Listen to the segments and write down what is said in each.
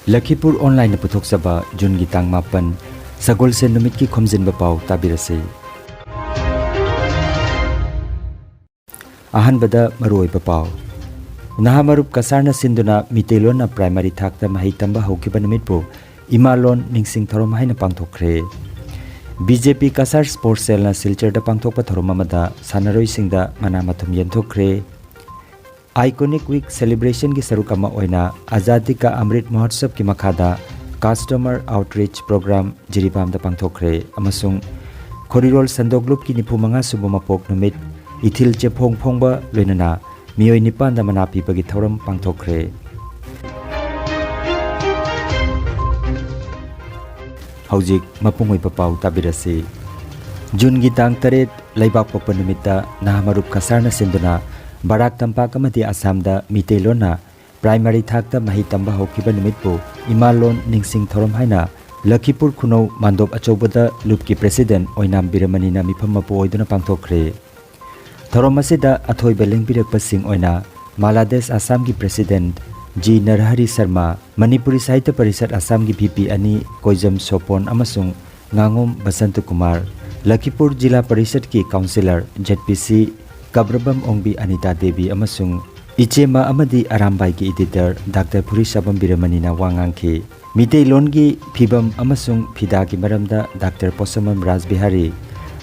Lakhipur online puthok saba Jun gi tang mapan sagol se numit ki Khomjinba Pao tabirase. Ahan bada maroi Pao. Nahamarup kasarna sinduna mitelona primary thakta mahi tamba haukiba numit po imalon ningsing thorom haina pangthokre. BJP kasar sports cell na silchar da pangthokpa thorom amada sanaroi singda mana mathum yenthokre. Iconic week celebration ki saruk ama oina Azadi ka Amrit Mahotsav ki makhada customer outreach program jiribam da pangthokre amasung Khorirol Sandoglup ki nipumanga subamapok numit ithil chepong phongba loinana miyoi nipan da manapi bagi thoram pangthokre. Haujik mapungoi Pao tabirasi. Jun gi tang taret laibak pokpa numita Nahamarup kasarna sinduna Barak Tampak amadi Assamda mitelona primary thakta mahi tamba haukiba numitpu imalon ningsing thorom haina Lakhipur Khunou mandop achobada lupki president oinam biramanina mifam mapu oiduna pangthokre. Thorom asida athoi beleng birakpa sing oina Maladesh Assam gi president G Narhari Sharma, Manipuri Sahitya Parishad Assam gi VP ani Koijam Sopon amasung Ngangom Basant Kumar, Lakhipur Jila Parishad ki councillor ZPC Kabrabam Ongbi Anita Devi amasung Ichema amadi Arambai ki editor Dr. Puri Sabam Biramanina wangangki Mitei longi Phibam amasung Phida ki maramda Dr. Posamam Rajbihari,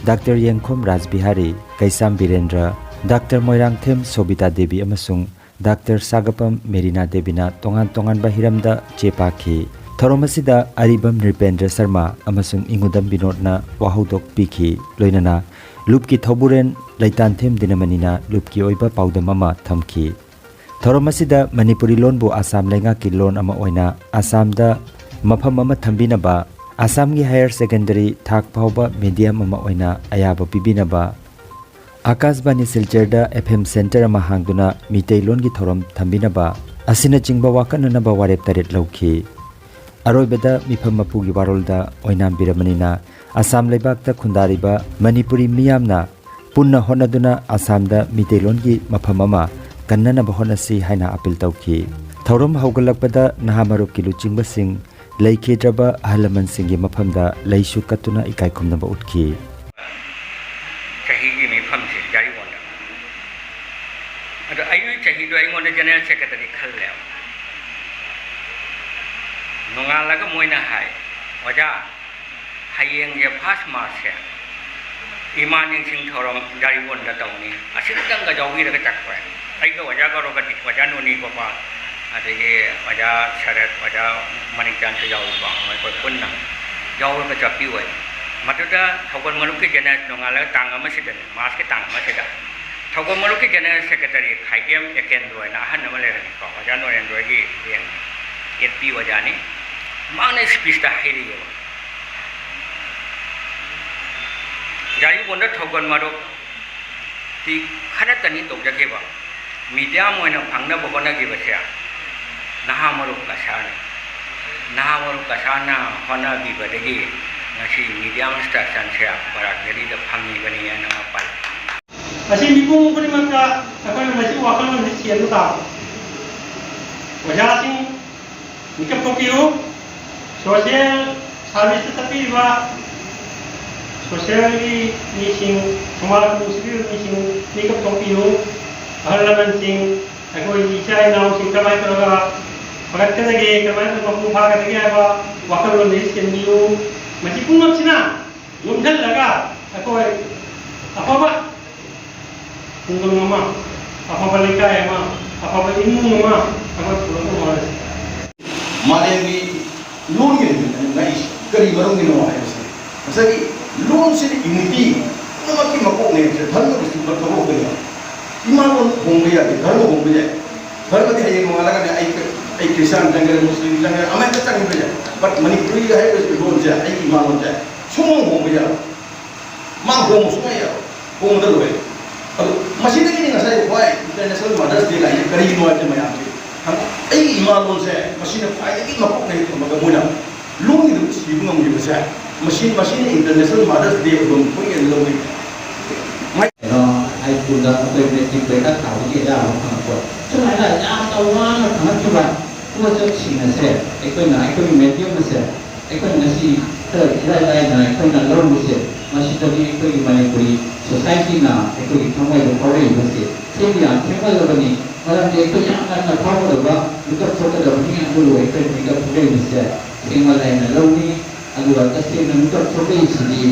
Dr. Yengkhom Rajbihari, Kaisam Birendra, Dr. Moirang Them Sobita Devi amasung Dr. Sagapam Merina Devina tongan bahiramda chepaki. Thoromasida Aribam Nripendra Sharma amasung Ingudam Binodna wahodok piki loinana Lupki Thoburen Laitan Them Dinamanina Lupki Oiba Paudam ama thamki. Thoromasida Manipuri lonbu Assam lenga ki lon ama oina Assamda mafam ama thambinaba Assam gi higher secondary thak phauba medium ama oina ayaba pibinaba Akasbani Silcherda FM Center ama hangduna Mitei lon gi thorom thambinaba asina chingba wakanana ba warep taret lawki. Aroibada mifam mapu gi warolda oinam biramanina Assam leibakta khundariba Manipuri miyamna punna honaduna Assamda mitelon gi mafamama kannana bahonasi haina apil tawki. Thorom haugalakpada Nahamarup ki luchingba sing leikhedraba ahalaman singi mafamda leisu katuna ikai khumnaba utki. Chahigi mifam se jari wonda. Ado ayu chahi do aingon general secretary khalle. Nongalaga moina hai. Waja hayeng je first march ya. Imaning sing thorom jari wonda tawni. Asidang ga jawi daga chakwa. Ai ga waja ga rogati waja noni ko pa. Adege waja sarat waja manikjan se jawi ba. Mai ko punna. Jawi ga chapi wai. Matuda thogol maluk ke general nongalaga tang ama sidan. Mas ke tang ama sidan. Thogol maluk ke general secretary khaigem eken roi na han namale ni ko waja no ren roi gi yang etpi waja ni. Mana speech ta hiri yo. Jari wonda thogon marok ti khana tani tok jage ba media moina phangna bogona gi basya Nahamaruk kasana hona bi badegi ngasi media station sia barak jadi da phangi bani ana pal asi mipung puni maka akan masih wakal masih sian ta wajah sing nikap kopiu social service tapi ba social ni sing semua muslim ni sing nikap kopiu halaman sing aku isai nau sing kamai keraga pakat kena ge kamai tu mampu pakat ge apa wakal lo ni sian niu masih pun macina lumdan laga aku apa ba tunggu mama apa balik kaya mama apa balik imu mama apa pulang mama Malengi loan gini nais kari barang gini wah masih loan sih unity nama kita makok nih terlalu besar berkabut gini iman hongbaya terlalu dia mengatakan ai Kristen jangan Muslim jangan amat kacang saja but Manipuri hai loan saja ai iman saja semua hongbaya mang hong semua ya hong terlalu masih lagi ni ngasai why international mothers day lagi kari nuat macam ai imalon se machine fai lagi makok nei to magamuna lung ni si bunga mu bisa machine international mothers day belum pun yang lebih mai ai pun dah boleh meeting mereka tahu dia dah apa cuma ada yang tahu mana kan cuma पोषकꯁꯤꯡ ꯑꯁꯦ ꯑꯩꯈꯣꯏꯅ ꯑꯩꯈꯣꯏꯒꯤ medium ꯑꯁꯦ ꯑꯩꯈꯣꯏꯅ ꯉꯁꯤ ꯏꯔꯥꯏ ꯂꯥꯏꯅ ꯑꯩꯈꯣꯏꯅ ꯂꯧꯔꯤꯁꯦ ꯃꯁꯤꯗꯗꯤ ꯑꯩꯈꯣꯏꯒꯤ ꯃꯅꯤꯄꯨꯔꯤ ꯁꯣꯁꯥꯏꯇꯤꯅ ꯑꯩꯈꯣꯏꯒꯤ ꯊꯃꯣꯏꯗ ꯐꯥꯎꯔꯛꯏꯕꯁꯦ ꯁꯤꯗꯤ ꯌꯥꯝ ꯊꯦꯡꯅꯗꯕꯅꯤ ꯃꯔꯝꯗꯤ ꯑꯩꯈꯣꯏ ꯌꯥꯝ ꯉꯟꯅ ꯐꯥꯎꯒꯗꯕ ꯃꯤꯀꯞ ꯊꯣꯛꯀꯗꯕꯅꯤ ꯑꯗꯨꯕꯨ ꯑꯩꯈꯣꯏ ꯃꯤꯀꯞ ꯊꯣꯛꯂꯛꯏꯕꯁꯦ ꯊꯦꯡꯅ ꯂꯩꯅ ꯂꯧꯅꯤ ꯑꯗꯨꯒ ꯇꯁꯦꯡꯅ ꯃꯤꯀꯞ ꯊꯣꯛꯂꯛꯏꯁꯤꯗꯤ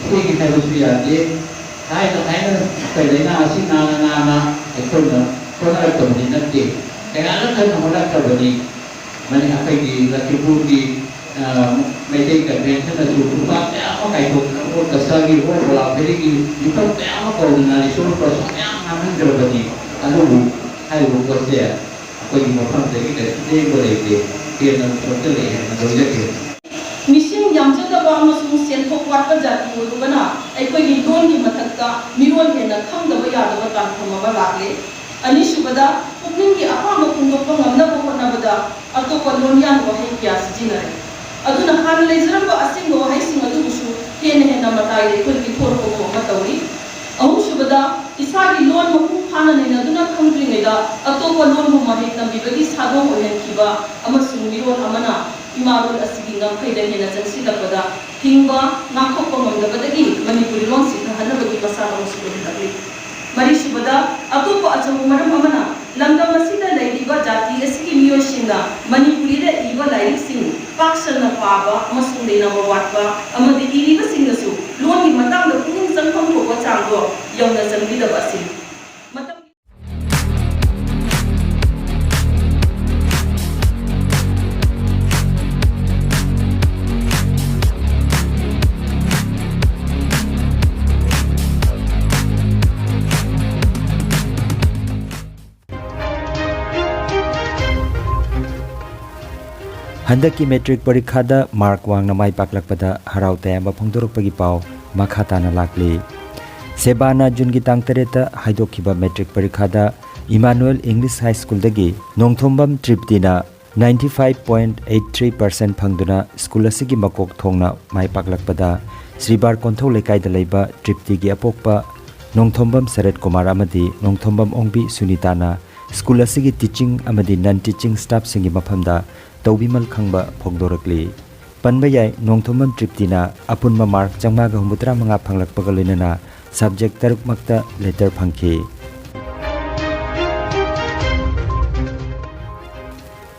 ꯊꯦꯡꯉꯦ ꯍꯥꯏꯕꯁꯨ ꯌꯥꯗꯦ ꯍꯥꯏꯅ ꯑꯩꯈꯣꯏ ꯂꯩꯅꯥ ꯑꯁꯤ ꯅꯥꯅ ꯑꯩꯈꯣꯏꯅ ꯍꯣꯠꯅꯔꯛꯇꯕꯗꯤ ꯅꯠꯇꯦ ꯀꯌꯥꯅ ꯀꯟꯅ ꯍꯣꯠꯅꯔꯛꯇꯕꯅꯤ ꯑꯩꯈꯣꯏꯒꯤ ꯂꯛꯈꯤꯄꯨꯔꯒꯤ ꯃꯩꯇꯩ ꯀꯟꯚꯦꯟꯁꯟꯅꯁꯨ ꯅꯨꯄꯥ ꯃꯌꯥꯝ ꯑꯃ ꯀꯥꯏꯊꯣꯛꯇꯅ ꯚꯣꯠ ꯀꯁꯥꯒꯤ ꯚꯣꯠ ꯕꯣꯂꯥꯕꯦꯔꯤꯒꯤ ꯃꯤꯐꯝ ꯃꯌꯥꯝ ꯑꯃ ꯀꯧꯗꯅ ꯔꯤꯁꯣꯔꯁ ꯄꯔꯁꯟ ꯃꯌꯥꯝ ꯉꯥꯡꯍꯟꯈ꯭ꯔꯕꯅꯤ ꯑꯗꯨꯕꯨ ꯍꯥꯏꯔꯤꯕ ꯄꯣꯠꯁꯦ ꯑꯩꯈꯣꯏꯒꯤ ꯃꯐꯝꯗꯒꯤ ꯀꯩꯁꯨ ꯂꯦꯡꯕ ꯂꯩꯇꯦ ꯍꯦꯟꯅ ꯁꯣꯛꯆꯜꯂꯛꯑꯦ ꯍꯥꯏꯅ ꯂꯧꯖꯒꯦ मिसिंग यामजदबा अमसुंग सेंथोक वाटपा जाति ओरुबना अखोइगी लोनगी मथक्ता मिरोल हेना खंगदबा यादबा तानथमबा लागे अनिसुबदा पुकनिंगी अपाम खुंदोकपा ngamnaba honabada अतोपा लोनियान वहाई क्या सिजिनरे अदुना हान लेजरबा असिंग वहाई सिंग अदुबुसु हेना मताई अखोइगी थोरको थोमा तौरी अहुसुबदा इसागी लोन मपुं फाना नेना दुना खंग्रिङैदा अतोपा लोनबु महेक नंबिबगी सादो ओहेनखिबा अमसुंग मिरोल अमना इमारोल असिगी ngamphayda hena changsilakpada hingba ngakthokpa ngamdabadagi manipuri lon sithahannabagi pasal amusu lakli marisubada atopa achamu maram amana langdam asida leiriba jati asigi miyoshingna manipuri da iba lairising paksana paba amasung leina watpa amadi iriba singnasu loni matangda puning changpham thokwa changdo yawna changbidaba asi हंदकी matric परीक्षा mark वांगना माई पाकलकपदा हराव तयाबा फोंदोरकपगी पाव मखा ताना लाकली सेबाना जुनगी तांग तरेता हाइदोखिबा मैट्रिक परीक्षा इमानुएल इंग्लिश हाई स्कूल दगी नोंथोंबम ट्रिप्तिना 95.83% फंगदुना स्कूल असिगी मकोक थोंगना माई पाकलकपदा श्रीबार कोंथौ लेकाइदा लेबा ट्रिप्तिगी अपोकपा नोंथोंबम शरद कुमार अमदी नोंथोंबम ओंबी सुनीताना स्कूल असिगी टीचिंग अमदी नॉन टीचिंग स्टाफ सिंगी मफमदा तौबीमल खंबा फोगदोरकली पनबा याय नोंथोंबम ट्रिप्तिना अपुनमा मार्क 535 फंगलकपगा लोइनना सब्जेक्ट तरुकमक्ता लेटर फंखी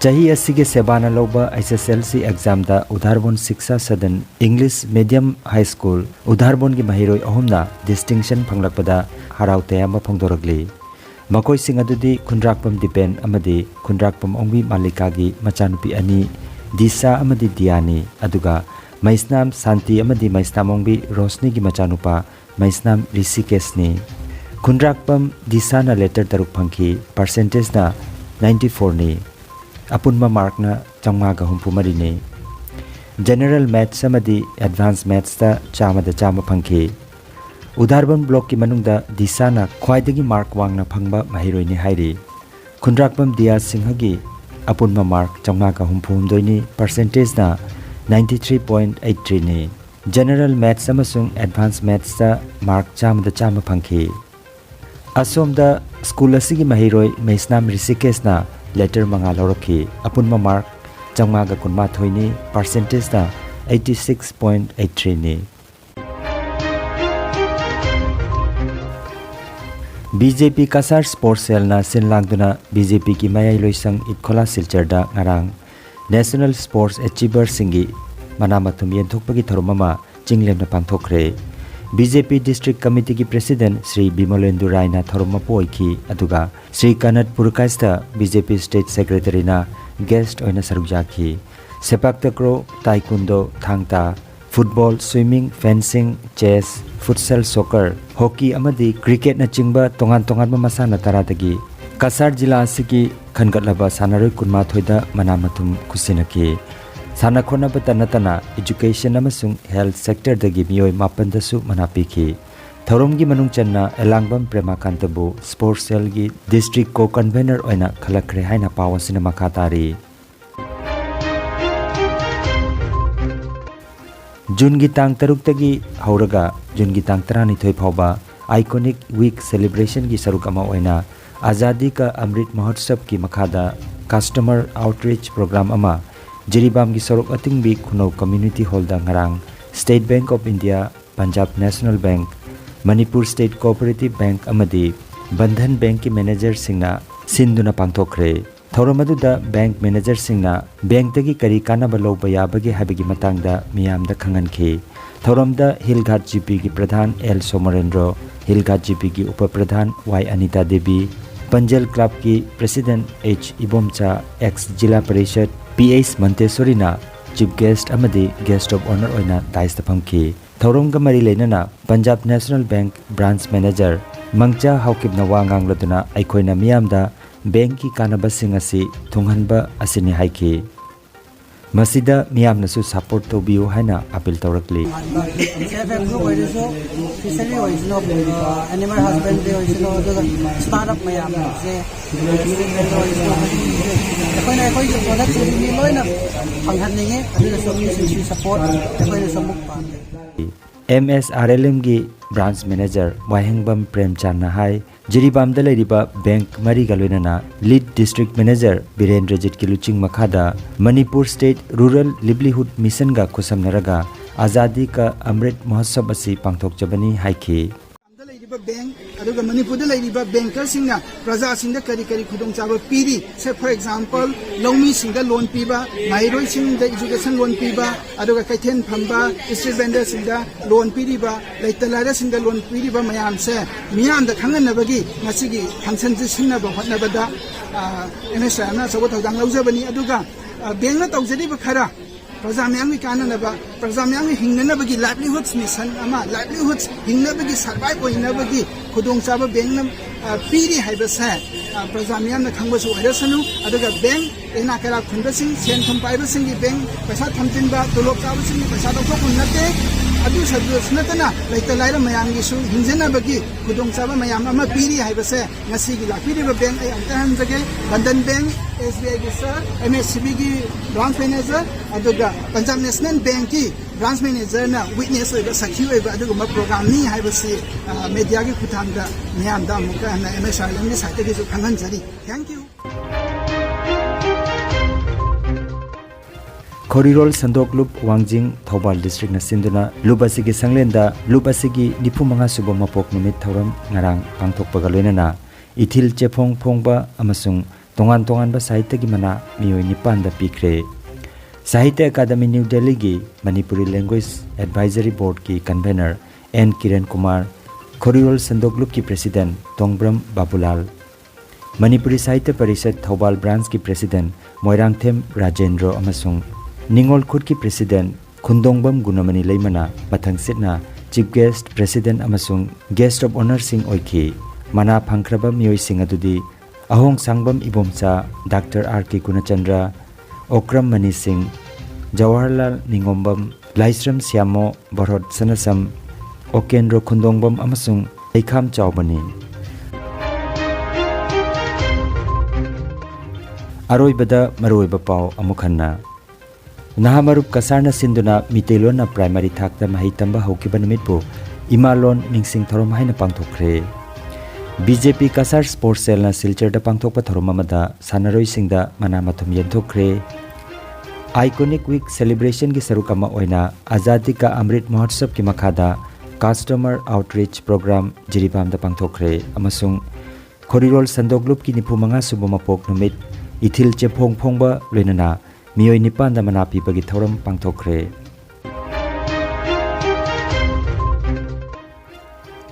चाही असिगे सेबाना लोबा एसएसएलसी एग्जाम दा उधारबोन शिक्षा सदन इंग्लिश मीडियम हाई स्कूल उधारबोन की महिरोय अहुमना डिस्टिंक्शन फंगलकपदा हराव तयाबा फोगदोरकली मकोई सिंग अदुदी खुंद्राकपम डिपेन अमदी खुंद्राकपम ओंबी मालिकागी मचानुपी अनि दिशा अमदी दियानी अदुगा मैस्नाम शांति अमदी मैस्नाम ओंबी रोशनी की मचानुपा मैस्नाम ऋषिकेशनी खुंद्राकपम दिशा ना लेटर तरुक फंखी परसेंटेज ना 94 नी अपुनमा मार्क ना 534 ने जनरल मैथ्स अमदी एडवांस मैथ्स दा 100 फंखी उधारबन ब्लॉक की मनुंगदा दिशाना ख्वाइदगी मार्क वांगना फंगबा महिरोइनी हाइरी खुंद्राकपम दिया सिंहगी अपुनमा मार्क 534 नि परसेंटेज ना 93.83 ने जनरल मैथ्स अमसुंग एडवांस मैथ्स दा मार्क 100 फंखी असोमदा स्कूल असिगी महिरोइ मैस्नाम ऋषिकेश ना लेटर मंगा लौरखी अपुनमा मार्क 519 नि परसेंटेज ना 86.83 ने बीजेपी कासार स्पोर्ट्स सेल ना सिनलांगदुना बीजेपी की मयाई लोइसंग इटखोला सिलचरदा ngarang नेशनल स्पोर्ट्स अचीवर सिंगी मनामथुम येंथोकपगी थरोममा चिंगलेमना पांथोखरे बीजेपी डिस्ट्रिक्ट कमिटी की प्रेसिडेंट श्री बिमलेंदु रायना थरोमा पोइखी अदुगा Shri Kanat Purkayastha BJP state secretary ना गेस्ट ओइना सरुजाखी sepak takraw taekwondo thangta football swimming fencing chess futsal soccer hockey अमदी क्रिकेट न चिंबा तोंगान तोंगान मसाना तरादगी कासार जिला असिगी खनगतलबा सानारोय कुनमाथोइदा मनामथुम खुसिनकी साना खोनाबता नतना एजुकेशन अमसुंग हेल्थ सेक्टर दगी मियोय मापनदसु मनापीखी थौरमगी मनुंग चन्ना एलांगबम प्रेमाकांतबु स्पोर्ट्स सेल की डिस्ट्रिक्ट को कन्वेनर ओइना खलखरे हाइना पावसिना मखातारी जूनगी तांग तरुक्तगी हौरगा जूनगी तांग 12 फाउबा आइकॉनिक वीक सेलिब्रेशन की सरुक अमा ओइना आजादी का अमृत महोत्सव की मखादा customer outreach program ama Jiribam gi sorok atingbi Khunau community hall da ngarang State Bank of India, Punjab National Bank, Manipur State Cooperative Bank amadi Bandhan Bank ki manager singna sinduna pangthokre Thauramadu bank manager singna bank tagi kari kanaba lawba yabagi habigi matangda miyamda khangankhi Thauramda Hillghat GP ki Pradhan L Somarendra, Hillghat GP ki Upa Pradhan Y Anita Devi, Panjal Club ki President H Ibomcha ex Jila Parishad PH Mantesorina Chief Guest amadi Guest of Honor oina taista phamki Thauramga mari leinana Punjab National Bank Branch Manager Mangcha Haukibna wangang laduna aikoina miyamda bank ki kanabasing asi thunghanba asini haiki Masida miyamnasu support to biu haina appeal tawrakli animal husbandry startup mayam se koina koi product ni loina panghanninge aduna so support koina samuk pa MSRLM gi branch manager Wahengbam Premchand Nahai Jiribam da leiriba bank mari galoinana lead district manager Birendrajit ki luching makhada Manipur State Rural Livelihood Mission ga kusamnaraga Azadi ka Amrit Mahotsav asi pangthokjabani haiki bank aduga Manipur da leiriba banker singna praja singda kari kari khudong chaba piri say for example lomi singda loan piba mairoi singda education loan piba aduga kaithen phamba street vendor singda loan piriba leitalara singda loan piriba mayam se miyam da khanganabagi ngasigi function ji sinna ba hotnabada NSA na sabo tawdang laujabani aduga bank na tawjariba khara Prajamyang kananaba Prajamyang hingnabagi livelihoods mission ama livelihoods hingnabagi survive oinabagi khudong chaba bank na piri haibasa Prajamyang na khangbasu oirasanu aduga bank ena kara khundasing sen thum paibasing gi bank paisa thamjinba tolok chaba sing paisa dok nate adu service natana laita laira mayam gi su hinjanabagi khudong chaba mayam ama piri haibasa ngasi gi lakiriba bank ai antahan jage Bandhan Bank SBI gi sir MSCB gi branch manager aduga Punjab National Bank ki branch manager na witness oiba sakhi oiba aduga ma program ni haibasi media gi khuthangda miyam da muka na MSRLM gi site gi su khanghan jari thank you Khorirol Sandok Loop Wangjing Thobal District na sinduna Lubasigi Sanglenda Lubasigi Nipumanga Suba Mapok Numit Thauram ngarang pangthokpaga loinana Ithil Chepong Phongba amasung tongan ba sahitya gi mana miyoi nipan da pikre Sahitya Academy New Delhi gi Manipuri Language Advisory Board ki convener N Kiran Kumar Khorirol Sandok Loop ki president Tongbram Babulal Manipuri Sahitya Parishad Thobal branch ki president Moirangthem Rajendra amasung Ningol Khut ki president Khundongbam Gunamani Leimana mathang sitna chief guest president amasung guest of honor sing oiki mana phangkraba miyoi sing adudi Ahong Sangbam Ibomcha Dr. R.K. Gunachandra Okram Mani Singh Jawaharlal Ningombam Laisram Syamo Barhot Sanasam Okendro Khundongbam amasung Eikham Chaubani Aroibada Maroiba Pao Amukhanna Nahamarup Kasarna Sinduna Mitelona Primary Thakta Mahitamba Hokiba Namitpu Imalon Ningsing Thorom Haina Pangthokre BJP Kasar Sports Cell na Silchar da pangthokpa thorom amada sanaroi singda mana mathum yenthokre Iconic Week celebration ki sarukama oina Azadi ka Amrit Mahotsav ki makhada Customer Outreach Program Jiribam da pangthokre amasung Khorirol Sandok Loop ki nipumanga subamapok numit Ithil Chepong Phongba loinana miyoi nipan da manapi bagi thorom pangthokre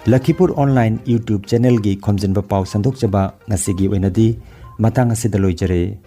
Lakhipuronline YouTube channel gi Khomjinba Pao sandok chaba ngasigi oinadi matang asidaloi jare